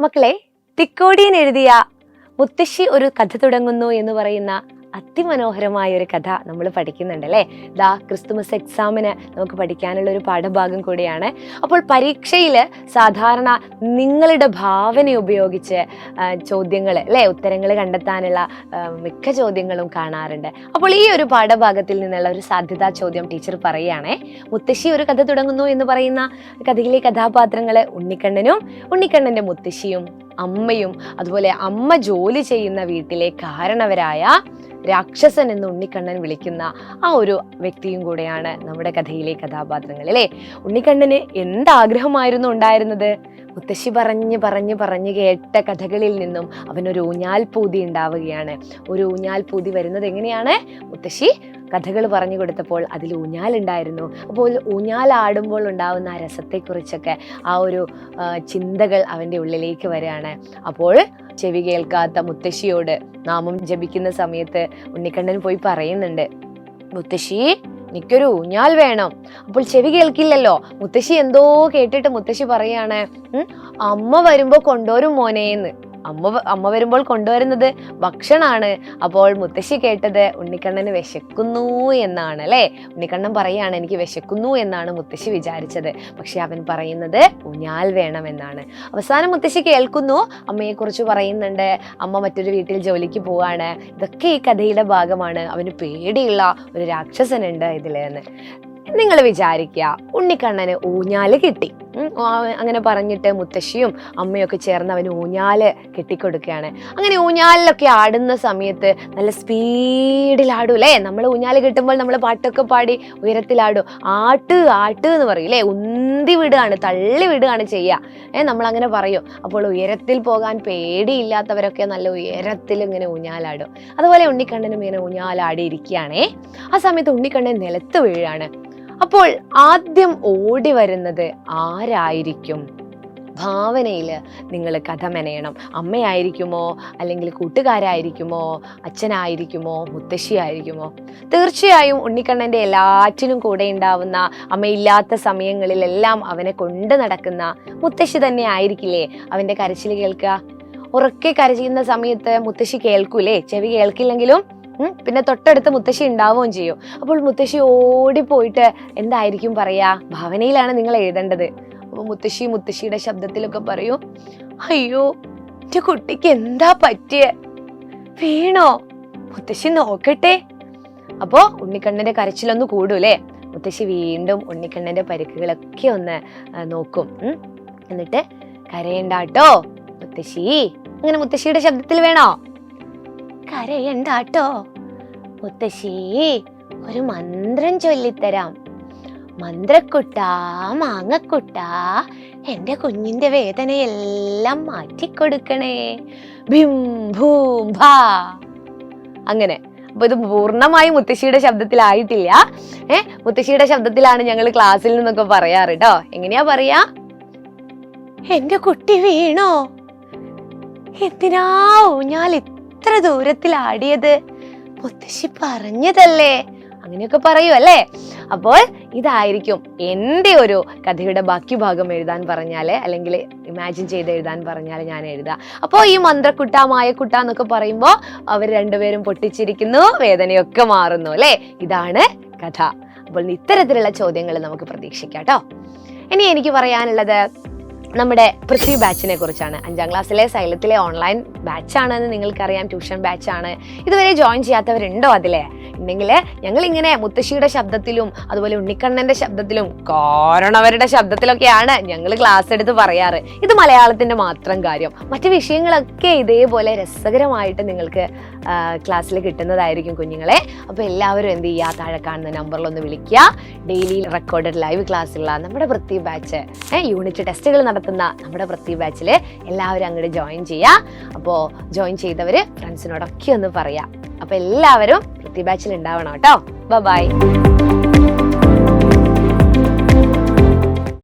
മക്കളെ, തിക്കോടിയൻ എഴുതിയ മുത്തശ്ശി ഒരു കഥ തുടങ്ങുന്നു എന്ന് പറയുന്ന അതിമനോഹരമായ ഒരു കഥ നമ്മൾ പഠിക്കുന്നുണ്ടല്ലേ. ദാ ക്രിസ്തുമസ് എക്സാമിന് നമുക്ക് പഠിക്കാനുള്ള ഒരു പാഠഭാഗം കൂടിയാണ്. അപ്പോൾ പരീക്ഷയിൽ സാധാരണ നിങ്ങളുടെ ഭാവന ഉപയോഗിച്ച് ചോദ്യങ്ങൾ അല്ലേ, ഉത്തരങ്ങൾ കണ്ടെത്താനുള്ള മിക്ക ചോദ്യങ്ങളും കാണാറുണ്ട്. അപ്പോൾ ഈ ഒരു പാഠഭാഗത്തിൽ നിന്നുള്ള ഒരു സാധ്യതാ ചോദ്യം ടീച്ചർ പറയുകയാണേ. മുത്തശ്ശി ഒരു കഥ തുടങ്ങുന്നു എന്ന് പറയുന്ന കഥയിലെ കഥാപാത്രങ്ങൾ ഉണ്ണിക്കണ്ണനും ഉണ്ണിക്കണ്ണൻ്റെ മുത്തശ്ശിയും അമ്മയും അതുപോലെ അമ്മ ജോലി ചെയ്യുന്ന വീട്ടിലെ കാരണവരായ രാക്ഷസൻ എന്ന് ഉണ്ണിക്കണ്ണൻ വിളിക്കുന്ന ആ ഒരു വ്യക്തിയും കൂടെയാണ് നമ്മുടെ കഥയിലെ കഥാപാത്രങ്ങൾ അല്ലേ. ഉണ്ണിക്കണ്ണന് എന്താഗ്രഹമായിരുന്നു ഉണ്ടായിരുന്നത്? മുത്തശ്ശി പറഞ്ഞ് കേട്ട കഥകളിൽ നിന്നും അവനൊരു ഊഞ്ഞാൽപൂതി ഉണ്ടാവുകയാണ്. ഒരു ഊഞ്ഞാൽപൂതി വരുന്നത് എങ്ങനെയാണ്? മുത്തശ്ശി കഥകൾ പറഞ്ഞു കൊടുത്തപ്പോൾ അതിൽ ഊഞ്ഞാലുണ്ടായിരുന്നു. അപ്പോൾ ഊഞ്ഞാലാടുമ്പോൾ ഉണ്ടാവുന്ന ആ രസത്തെക്കുറിച്ചൊക്കെ ആ ഒരു ചിന്തകൾ അവൻ്റെ ഉള്ളിലേക്ക് വരികയാണ്. അപ്പോൾ ചെവി കേൾക്കാത്ത മുത്തശ്ശിയോട് നാമം ജപിക്കുന്ന സമയത്ത് ഉണ്ണിക്കണ്ണൻ പോയി പറയുന്നുണ്ട്, മുത്തശ്ശി എനിക്കൊരു ഊഞ്ഞാൽ വേണം. അപ്പോൾ ചെവി കേൾക്കില്ലല്ലോ. മുത്തശ്ശി എന്തോ കേട്ടിട്ട് മുത്തശ്ശി പറയാണ്, അമ്മ വരുമ്പോ കൊണ്ടുവരും മോനേന്ന്. അമ്മ വരുമ്പോൾ കൊണ്ടുവരുന്നത് ഭക്ഷണമാണ്. അപ്പോൾ മുത്തശ്ശി കേട്ടത് ഉണ്ണിക്കണ്ണന് വിശക്കുന്നു എന്നാണ് അല്ലേ. ഉണ്ണിക്കണ്ണൻ പറയാണ് എനിക്ക് വിശക്കുന്നു എന്നാണ് മുത്തശ്ശി വിചാരിച്ചത്. പക്ഷെ അവൻ പറയുന്നത് ഊഞ്ഞാൽ വേണമെന്നാണ്. അവസാനം മുത്തശ്ശി കേൾക്കുന്നു, അമ്മയെക്കുറിച്ച് പറയുന്നുണ്ട്, അമ്മ മറ്റൊരു വീട്ടിൽ ജോലിക്ക് പോവാണ്. ഇതൊക്കെ ഈ കഥയുടെ ഭാഗമാണ്. അവന് പേടിയുള്ള ഒരു രാക്ഷസനുണ്ട് ഇതിലെന്ന്. നിങ്ങൾ വിചാരിക്കുക, ഉണ്ണിക്കണ്ണന് ഊഞ്ഞാല് കിട്ടി. അങ്ങനെ പറഞ്ഞിട്ട് മുത്തശ്ശിയും അമ്മയൊക്കെ ചേർന്ന് അവന് ഊഞ്ഞാല് കെട്ടിക്കൊടുക്കുകയാണ്. അങ്ങനെ ഊഞ്ഞാലിലൊക്കെ ആടുന്ന സമയത്ത് നല്ല സ്പീഡിലാടും അല്ലേ. നമ്മൾ ഊഞ്ഞാല് കിട്ടുമ്പോൾ നമ്മൾ പാട്ടൊക്കെ പാടി ഉയരത്തിലാടും. ആട്ട് എന്ന് പറയും അല്ലേ. ഉന്തി വിടുകയാണ്, തള്ളി വിടുകയാണ് ചെയ്യുക. നമ്മൾ അങ്ങനെ പറയും. അപ്പോൾ ഉയരത്തിൽ പോകാൻ പേടിയില്ലാത്തവരൊക്കെ നല്ല ഉയരത്തിൽ ഇങ്ങനെ ഊഞ്ഞാലാടും. അതുപോലെ ഉണ്ണിക്കണ്ണനും ഇങ്ങനെ ഊഞ്ഞാലാടിയിരിക്കുകയാണേ. ആ സമയത്ത് ഉണ്ണിക്കണ്ണൻ നിലത്ത് വീഴാണ്. അപ്പോൾ ആദ്യം ഓടി വരുന്നത് ആരായിരിക്കും? ഭാവനയിൽ നിങ്ങൾ കഥ മെനയണം. അമ്മയായിരിക്കുമോ, അല്ലെങ്കിൽ കൂട്ടുകാരായിരിക്കുമോ, അച്ഛനായിരിക്കുമോ, മുത്തശ്ശിയായിരിക്കുമോ? തീർച്ചയായും ഉണ്ണിക്കണ്ണൻ്റെ എല്ലാറ്റിനും കൂടെ ഉണ്ടാവുന്ന, അമ്മയില്ലാത്ത സമയങ്ങളിലെല്ലാം അവനെ കൊണ്ട് നടക്കുന്ന മുത്തശ്ശി തന്നെ ആയിരിക്കില്ലേ അവൻ്റെ കരച്ചിൽ കേൾക്കുക? ഉറക്കെ കരയുന്ന സമയത്ത് മുത്തശ്ശി കേൾക്കൂലേ. ചെവി കേൾക്കില്ലെങ്കിലും പിന്നെ തൊട്ടടുത്ത് മുത്തശ്ശി ഉണ്ടാവുകയും ചെയ്യും. അപ്പോൾ മുത്തശ്ശി ഓടിപ്പോയിട്ട് എന്തായിരിക്കും പറയാ? ഭാവനയിലാണ് നിങ്ങൾ എഴുതേണ്ടത്. അപ്പോൾ മുത്തശ്ശിയുടെ ശബ്ദത്തിലൊക്കെ പറയൂ, അയ്യോ എൻ്റെ കുട്ടിക്ക് എന്താ പറ്റിയേ, വീണോ? മുത്തശ്ശി നോക്കട്ടെ. അപ്പോ ഉണ്ണിക്കണ്ണന്റെ കരച്ചിലൊന്ന് കൂടൂലേ. മുത്തശ്ശി വീണ്ടും ഉണ്ണിക്കണ്ണന്റെ പരിക്കുകളൊക്കെ ഒന്ന് നോക്കും. എന്നിട്ട് കരയണ്ടാട്ടോ മുത്തശ്ശി, അങ്ങനെ മുത്തശ്ശിയുടെ ശബ്ദത്തിൽ വേണോ? കരയണ്ടാട്ടോ മുത്തശ്ശി, ഒരു മന്ത്രം ചൊല്ലിത്തരാം. മന്ത്രക്കുട്ടാ മാങ്ങക്കുട്ടാ, എൻ്റെ കുഞ്ഞിൻ്റെ വേദനയെല്ലാം മാറ്റിക്കൊടുക്കണേ. ഭിം ഭൂം ഭാ. അങ്ങനെ. അപ്പൊ ഇത് പൂർണ്ണമായും മുത്തശ്ശിയുടെ ശബ്ദത്തിലായിട്ടില്ല. മുത്തശ്ശിയുടെ ശബ്ദത്തിലാണ് ഞങ്ങൾ ക്ലാസ്സിൽ നിന്നൊക്കെ പറയാറ് കേട്ടോ. എങ്ങനെയാ പറയാ? എൻ്റെ കുട്ടി വീണോ? എന്തിനാ ഊഞ്ഞാൽ ഇത്ര ദൂരത്തിൽ ആടിയത്? മുത്തശ്ശി പറഞ്ഞതല്ലേ. അങ്ങനെയൊക്കെ പറയൂ അല്ലേ. അപ്പോൾ ഇതായിരിക്കും എൻ്റെ ഒരു കഥയുടെ ബാക്കി ഭാഗം എഴുതാൻ പറഞ്ഞാൽ, അല്ലെങ്കിൽ ഇമാജിൻ ചെയ്ത് എഴുതാൻ പറഞ്ഞാൽ ഞാൻ എഴുതാം. അപ്പോൾ ഈ മന്ത്രക്കുട്ട മായക്കുട്ട എന്നൊക്കെ പറയുമ്പോൾ അവർ രണ്ടുപേരും പൊട്ടിച്ചിരിക്കുന്നു, വേദനയൊക്കെ മാറുന്നു അല്ലേ. ഇതാണ് കഥ. അപ്പോൾ ഇത്തരത്തിലുള്ള ചോദ്യങ്ങൾ നമുക്ക് പ്രതീക്ഷിക്കാം കേട്ടോ. ഇനി എനിക്ക് പറയാനുള്ളത് നമ്മുടെ പൃഥ്വി ബാച്ചിനെ കുറിച്ചാണ്. 5ാം ക്ലാസ്സിലെ സൈലത്തിലെ ഓൺലൈൻ ബാച്ചാണെന്ന് നിങ്ങൾക്കറിയാം, ട്യൂഷൻ ബാച്ചാണ്. ഇതുവരെ ജോയിൻ ചെയ്യാത്തവരുണ്ടോ അതിലെ? ഉണ്ടെങ്കിൽ ഞങ്ങളിങ്ങനെ മുത്തശ്ശിയുടെ ശബ്ദത്തിലും അതുപോലെ ഉണ്ണിക്കണ്ണന്റെ ശബ്ദത്തിലും കാരണവരുടെ ശബ്ദത്തിലൊക്കെയാണ് ഞങ്ങൾ ക്ലാസ് എടുത്ത് പറയാറ്. ഇത് മലയാളത്തിന്റെ മാത്രം കാര്യം. മറ്റു വിഷയങ്ങളൊക്കെ ഇതേപോലെ രസകരമായിട്ട് നിങ്ങൾക്ക് ക്ലാസ്സിൽ കിട്ടുന്നതായിരിക്കും കുഞ്ഞുങ്ങളെ. അപ്പോൾ എല്ലാവരും എന്ത് ചെയ്യുക, താഴെ കാണുന്ന നമ്പറിലൊന്ന് വിളിക്കുക. ഡെയിലി റെക്കോർഡഡ് ലൈവ് ക്ലാസ്സുള്ള നമ്മുടെ പൃഥ്വി ബാച്ച്, യൂണിറ്റ് ടെസ്റ്റുകൾ നടത്തുന്ന നമ്മുടെ പൃഥ്വി ബാച്ചിൽ എല്ലാവരും അങ്ങോട്ട് ജോയിൻ ചെയ്യുക. അപ്പോൾ ജോയിൻ ചെയ്തവർ ഫ്രണ്ട്സിനോടൊക്കെ ഒന്ന് പറയാം. അപ്പോൾ എല്ലാവരും പൃഥ്വി ബാച്ചിൽ ഉണ്ടാവണം കേട്ടോ. ബൈ.